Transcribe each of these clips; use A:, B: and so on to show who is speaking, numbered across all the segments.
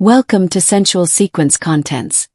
A: Welcome to Sensual Sequence Contents,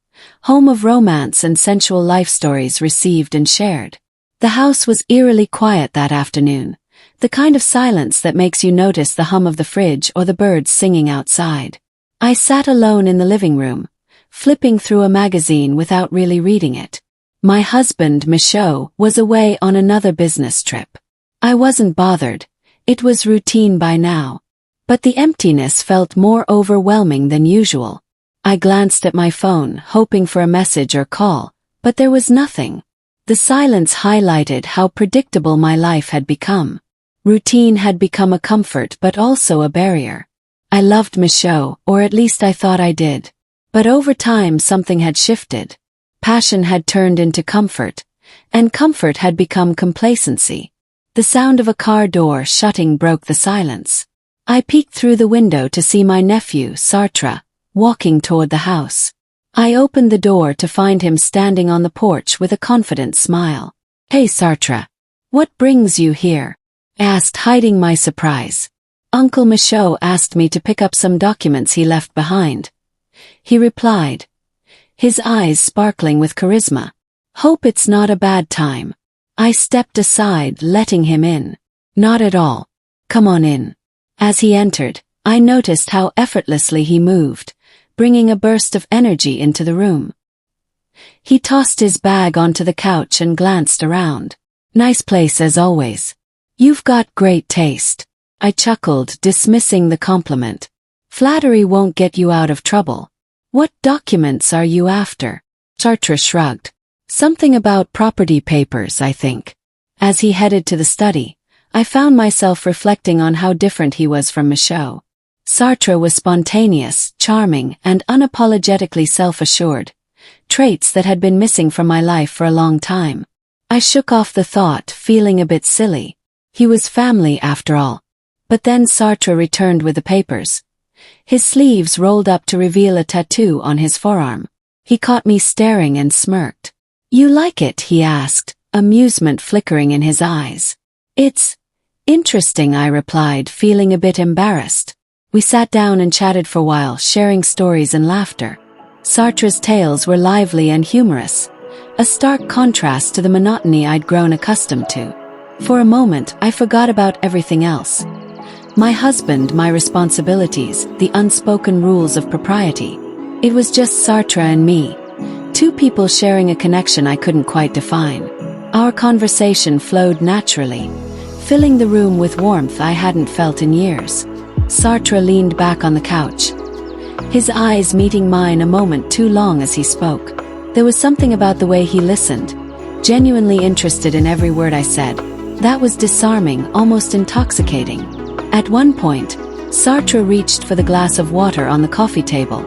A: home of romance and sensual life stories received and shared. The house was eerily quiet that afternoon, the kind of silence that makes you notice the hum of the fridge or the birds singing outside. I sat alone in the living room, flipping through a magazine without really reading it. My husband, Michaud, was away on another business trip. I wasn't bothered, it was routine by now. But the emptiness felt more overwhelming than usual. I glanced at my phone, hoping for a message or call, but there was nothing. The silence highlighted how predictable my life had become. Routine had become a comfort but also a barrier. I loved Michaud, or at least I thought I did. But over time something had shifted. Passion had turned into comfort, and comfort had become complacency. The sound of a car door shutting broke the silence. I peeked through the window to see my nephew, Sartre, walking toward the house. I opened the door to find him standing on the porch with a confident smile. "Hey Sartre, what brings you here?" I asked, hiding my surprise. "Uncle Michaud asked me to pick up some documents he left behind," he replied, his eyes sparkling with charisma. "Hope it's not a bad time." I stepped aside, letting him in. "Not at all. Come on in." As he entered, I noticed how effortlessly he moved, bringing a burst of energy into the room. He tossed his bag onto the couch and glanced around. "Nice place as always. You've got great taste." I chuckled, dismissing the compliment. "Flattery won't get you out of trouble." "What documents are you after?" Sartre shrugged. "Something about property papers, I think." As he headed to the study, I found myself reflecting on how different he was from Michaud. Sartre was spontaneous, charming, and unapologetically self-assured, traits that had been missing from my life for a long time. I shook off the thought, feeling a bit silly. He was family after all. But then Sartre returned with the papers. His sleeves rolled up to reveal a tattoo on his forearm. He caught me staring and smirked. "You like it?" he asked, amusement flickering in his eyes. "It's interesting," I replied, feeling a bit embarrassed. We sat down and chatted for a while, sharing stories and laughter. Sartre's tales were lively and humorous, a stark contrast to the monotony I'd grown accustomed to. For a moment, I forgot about everything else. My husband, my responsibilities, the unspoken rules of propriety. It was just Sartre and me, two people sharing a connection I couldn't quite define. Our conversation flowed naturally, filling the room with warmth I hadn't felt in years. Sartre leaned back on the couch, his eyes meeting mine a moment too long as he spoke. There was something about the way he listened, genuinely interested in every word I said, that was disarming, almost intoxicating. At one point, Sartre reached for the glass of water on the coffee table,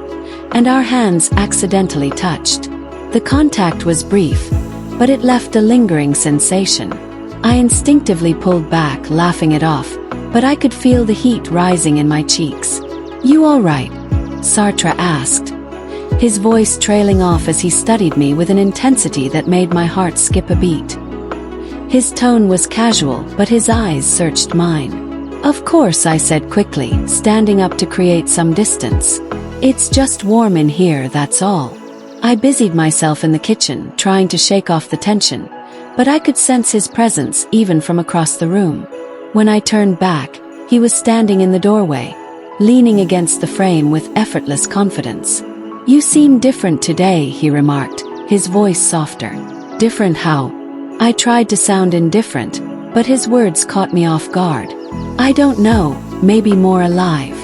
A: and our hands accidentally touched. The contact was brief, but it left a lingering sensation. I instinctively pulled back, laughing it off, but I could feel the heat rising in my cheeks. "You all right?" Sartre asked, his voice trailing off as he studied me with an intensity that made my heart skip a beat. His tone was casual, but his eyes searched mine. "Of course," I said quickly, standing up to create some distance. "It's just warm in here, that's all." I busied myself in the kitchen, trying to shake off the tension, but I could sense his presence even from across the room. When I turned back, he was standing in the doorway, leaning against the frame with effortless confidence. "You seem different today," he remarked, his voice softer. "Different how?" I tried to sound indifferent, but his words caught me off guard. "I don't know, maybe more alive."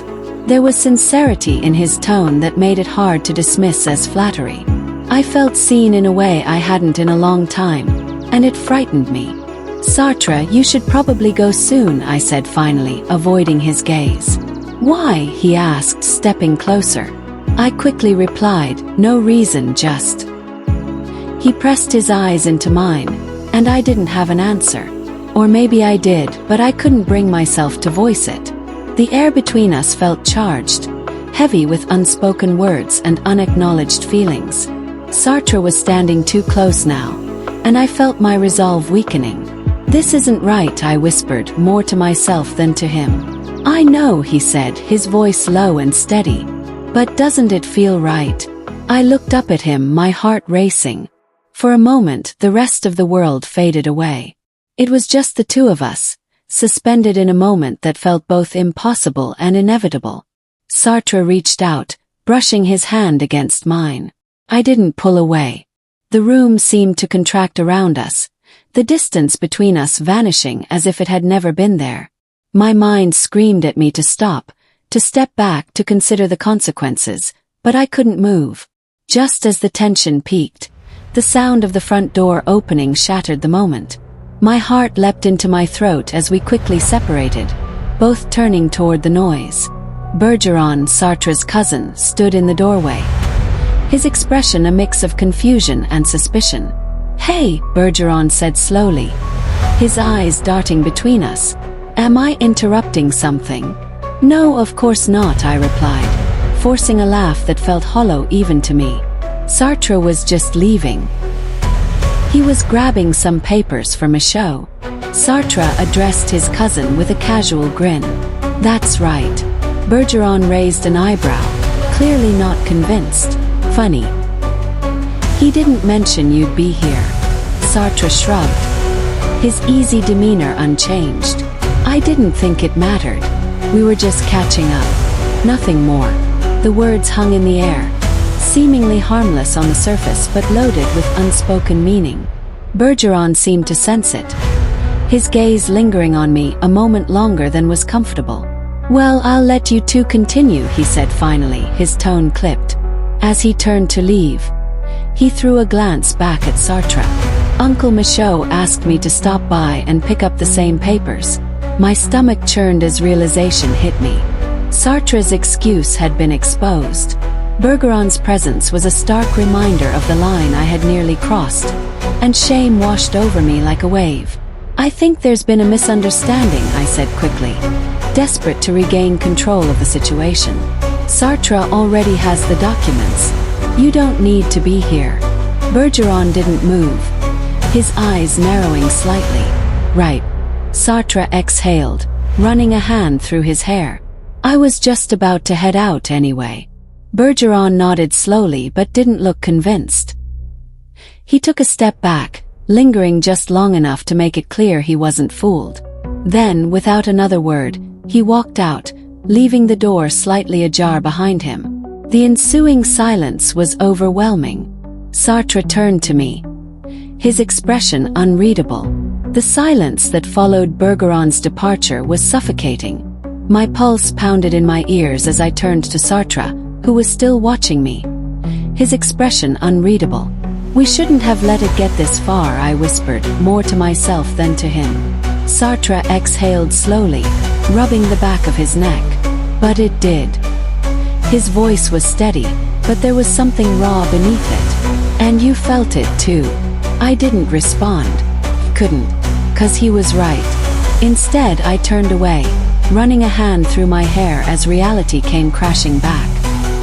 A: There was sincerity in his tone that made it hard to dismiss as flattery. I felt seen in a way I hadn't in a long time, and it frightened me. "Sartre, you should probably go soon," I said finally, avoiding his gaze. "Why?" he asked, stepping closer. I quickly replied, "No reason, just." He pressed his eyes into mine, and I didn't have an answer. Or maybe I did, but I couldn't bring myself to voice it. The air between us felt charged, heavy with unspoken words and unacknowledged feelings. Sartre was standing too close now, and I felt my resolve weakening. "This isn't right," I whispered, more to myself than to him. "I know," he said, his voice low and steady. But doesn't it feel right? I looked up at him, my heart racing. For a moment, the rest of the world faded away. It was just the two of us, suspended in a moment that felt both impossible and inevitable. Sartre reached out, brushing his hand against mine. I didn't pull away. The room seemed to contract around us, the distance between us vanishing as if it had never been there. My mind screamed at me to stop, to step back, to consider the consequences, but I couldn't move. Just as the tension peaked, the sound of the front door opening shattered the moment. My heart leapt into my throat as we quickly separated, both turning toward the noise. Bergeron, Sartre's cousin, stood in the doorway. His expression a mix of confusion and suspicion. "Hey," Bergeron said slowly, his eyes darting between us. "Am I interrupting something?" "No, of course not," I replied, forcing a laugh that felt hollow even to me. Sartre was just leaving. He was grabbing some papers for Michaud. Sartre addressed his cousin with a casual grin. "That's right." Bergeron raised an eyebrow, clearly not convinced. "Funny. He didn't mention you'd be here." Sartre shrugged, his easy demeanor unchanged. "I didn't think it mattered. We were just catching up. Nothing more." The words hung in the air, seemingly harmless on the surface but loaded with unspoken meaning. Bergeron seemed to sense it, his gaze lingering on me a moment longer than was comfortable. "Well, I'll let you two continue," he said finally, his tone clipped. As he turned to leave, he threw a glance back at Sartre. "Uncle Michaud asked me to stop by and pick up the same papers." My stomach churned as realization hit me. Sartre's excuse had been exposed. Bergeron's presence was a stark reminder of the line I had nearly crossed, and shame washed over me like a wave. "I think there's been a misunderstanding," I said quickly, desperate to regain control of the situation. "Sartre already has the documents. You don't need to be here." Bergeron didn't move, his eyes narrowing slightly. "Right." Sartre exhaled, running a hand through his hair. "I was just about to head out anyway." Bergeron nodded slowly but didn't look convinced. He took a step back, lingering just long enough to make it clear he wasn't fooled. Then, without another word, he walked out, leaving the door slightly ajar behind him. The ensuing silence was overwhelming. Sartre turned to me, his expression unreadable. The silence that followed Bergeron's departure was suffocating. My pulse pounded in my ears as I turned to Sartre, who was still watching me, his expression unreadable. "We shouldn't have let it get this far," I whispered, more to myself than to him. Sartre exhaled slowly, rubbing the back of his neck. "But it did." His voice was steady, but there was something raw beneath it. "And you felt it too." I didn't respond. Couldn't. 'Cause he was right. Instead, I turned away, running a hand through my hair as reality came crashing back.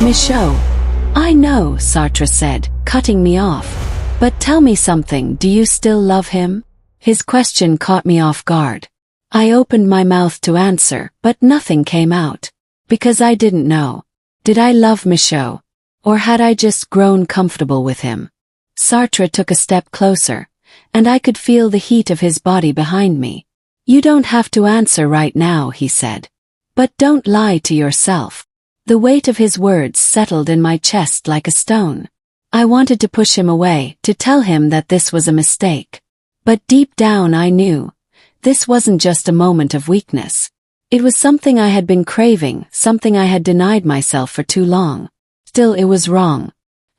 A: "Michaud." "I know," Sartre said, cutting me off. "But tell me something, do you still love him?" His question caught me off guard. I opened my mouth to answer, but nothing came out. Because I didn't know. Did I love Michaud? Or had I just grown comfortable with him? Sartre took a step closer, and I could feel the heat of his body behind me. "You don't have to answer right now," he said. "But don't lie to yourself." The weight of his words settled in my chest like a stone. I wanted to push him away, to tell him that this was a mistake. But deep down I knew, this wasn't just a moment of weakness. It was something I had been craving, something I had denied myself for too long. Still, it was wrong.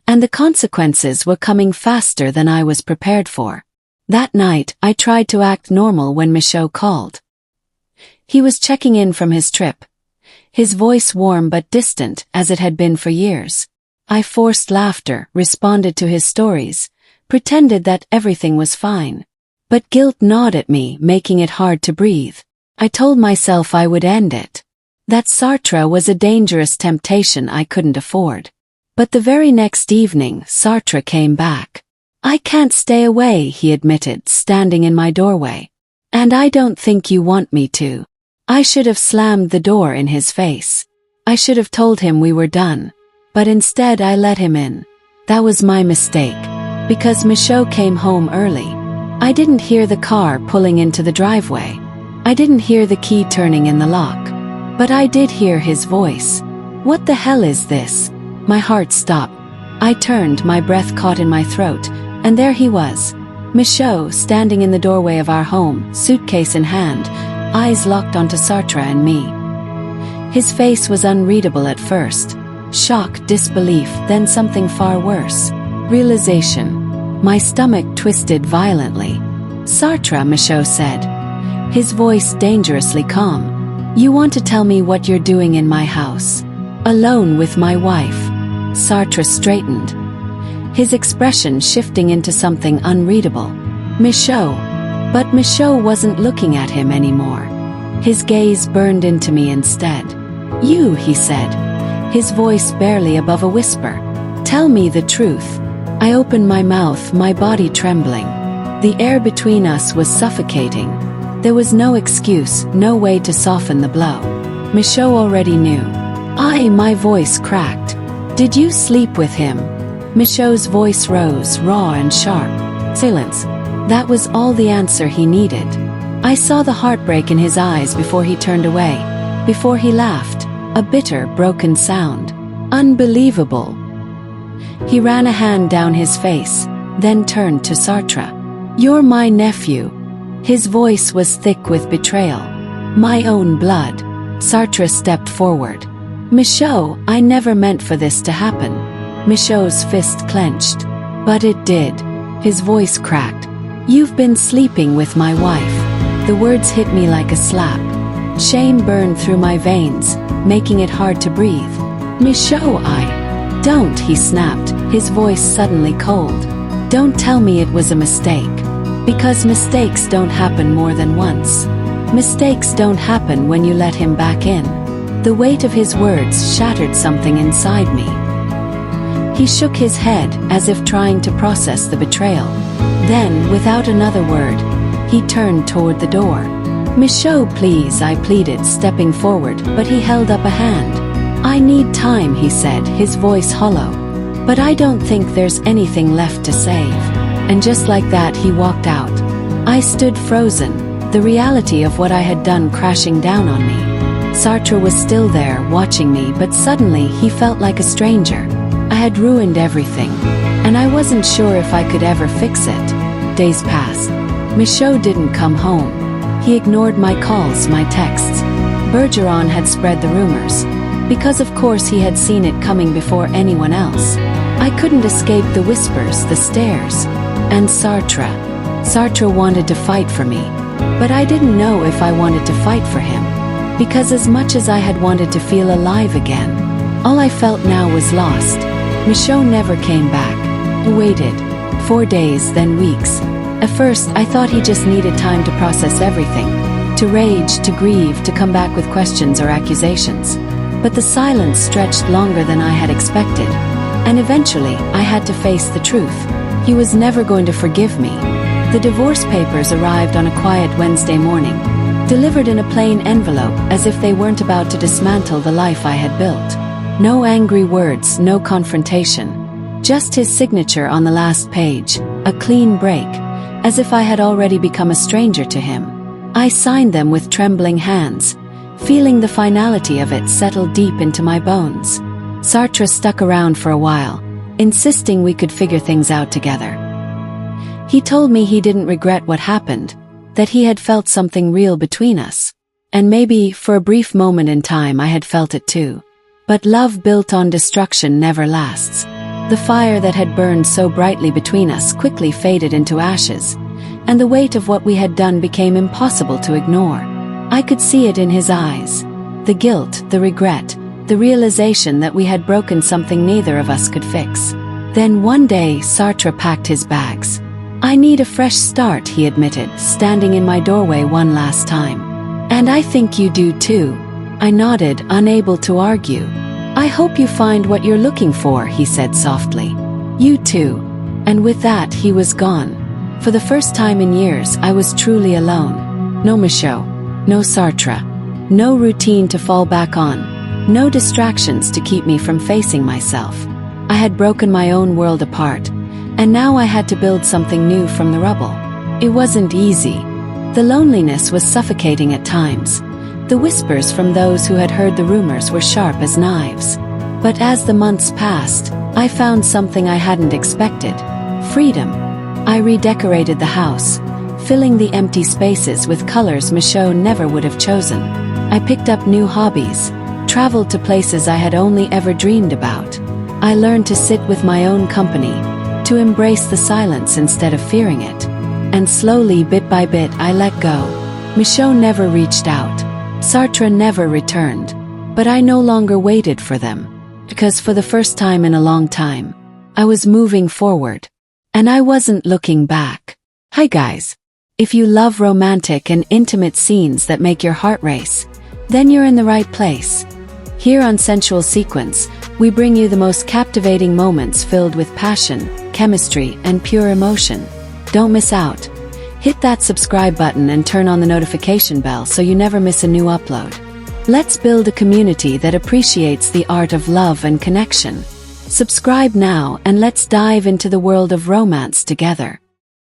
A: And the consequences were coming faster than I was prepared for. That night, I tried to act normal when Michaud called. He was checking in from his trip, his voice warm but distant as it had been for years. I forced laughter, responded to his stories, pretended that everything was fine. But guilt gnawed at me, making it hard to breathe. I told myself I would end it. That Sartre was a dangerous temptation I couldn't afford. But the very next evening, Sartre came back. "I can't stay away," he admitted, standing in my doorway. "And I don't think you want me to." I should have slammed the door in his face. I should have told him we were done. But instead I let him in. That was my mistake. Because Michaud came home early. I didn't hear the car pulling into the driveway. I didn't hear the key turning in the lock. But I did hear his voice. What the hell is this? My heart stopped. I turned, my breath caught in my throat, and there he was. Michaud, standing in the doorway of our home, suitcase in hand, eyes locked onto Sartre and me. His face was unreadable at first. Shock, disbelief, then something far worse. Realization. My stomach twisted violently. Sartre, Michaud said. His voice dangerously calm. You want to tell me what you're doing in my house? Alone with my wife. Sartre straightened. His expression shifting into something unreadable. Michaud. But Michaud wasn't looking at him anymore. His gaze burned into me instead. You, he said. His voice barely above a whisper. Tell me the truth. I opened my mouth, my body trembling. The air between us was suffocating. There was no excuse, no way to soften the blow. Michaud already knew. My voice cracked. Did you sleep with him? Michaud's voice rose, raw and sharp. Silence. That was all the answer he needed. I saw the heartbreak in his eyes before he turned away. Before he laughed. A bitter, broken sound. Unbelievable. He ran a hand down his face, then turned to Sartre. You're my nephew. His voice was thick with betrayal. My own blood. Sartre stepped forward. Michaud, I never meant for this to happen. Michaud's fist clenched. But it did. His voice cracked. You've been sleeping with my wife. The words hit me like a slap. Shame burned through my veins, making it hard to breathe. Michaud, Don't, he snapped, his voice suddenly cold. Don't tell me it was a mistake. Because mistakes don't happen more than once. Mistakes don't happen when you let him back in. The weight of his words shattered something inside me. He shook his head, as if trying to process the betrayal. Then, without another word, he turned toward the door. Michaud, please, I pleaded, stepping forward, but he held up a hand. I need time, he said, his voice hollow. But I don't think there's anything left to save. And just like that he walked out. I stood frozen, the reality of what I had done crashing down on me. Sartre was still there, watching me, but suddenly he felt like a stranger. I had ruined everything. And I wasn't sure if I could ever fix it. Days passed. Michaud didn't come home. He ignored my calls, my texts. Bergeron had spread the rumors. Because of course he had seen it coming before anyone else. I couldn't escape the whispers, the stares. And Sartre. Sartre wanted to fight for me. But I didn't know if I wanted to fight for him. Because as much as I had wanted to feel alive again, all I felt now was lost. Michaud never came back. I waited. 4 days, then weeks. At first, I thought he just needed time to process everything. To rage, to grieve, to come back with questions or accusations. But the silence stretched longer than I had expected. And eventually, I had to face the truth. He was never going to forgive me. The divorce papers arrived on a quiet Wednesday morning, delivered in a plain envelope as if they weren't about to dismantle the life I had built. No angry words, no confrontation. Just his signature on the last page, a clean break, as if I had already become a stranger to him. I signed them with trembling hands, feeling the finality of it settle deep into my bones. Sartre stuck around for a while, insisting we could figure things out together. He told me he didn't regret what happened, that he had felt something real between us. And maybe, for a brief moment in time, I had felt it too. But love built on destruction never lasts. The fire that had burned so brightly between us quickly faded into ashes, and the weight of what we had done became impossible to ignore. I could see it in his eyes. The guilt, the regret, the realization that we had broken something neither of us could fix. Then one day, Sartre packed his bags. I need a fresh start, he admitted, standing in my doorway one last time. And I think you do too. I nodded, unable to argue. I hope you find what you're looking for, he said softly. You too. And with that, he was gone. For the first time in years, I was truly alone. No Michaud. No Sartre. No routine to fall back on. No distractions to keep me from facing myself. I had broken my own world apart, and now I had to build something new from the rubble. It wasn't easy. The loneliness was suffocating at times. The whispers from those who had heard the rumors were sharp as knives. But as the months passed, I found something I hadn't expected: freedom. I redecorated the house, filling the empty spaces with colors Michaud never would have chosen. I picked up new hobbies, traveled to places I had only ever dreamed about. I learned to sit with my own company, to embrace the silence instead of fearing it. And slowly, bit by bit, I let go. Michaud never reached out. Sartre never returned. But I no longer waited for them. Because for the first time in a long time, I was moving forward. And I wasn't looking back. Hi guys. If you love romantic and intimate scenes that make your heart race, then you're in the right place. Here on Sensual Sequence, we bring you the most captivating moments filled with passion, chemistry, and pure emotion. Don't miss out. Hit that subscribe button and turn on the notification bell so you never miss a new upload. Let's build a community that appreciates the art of love and connection. Subscribe now and let's dive into the world of romance together.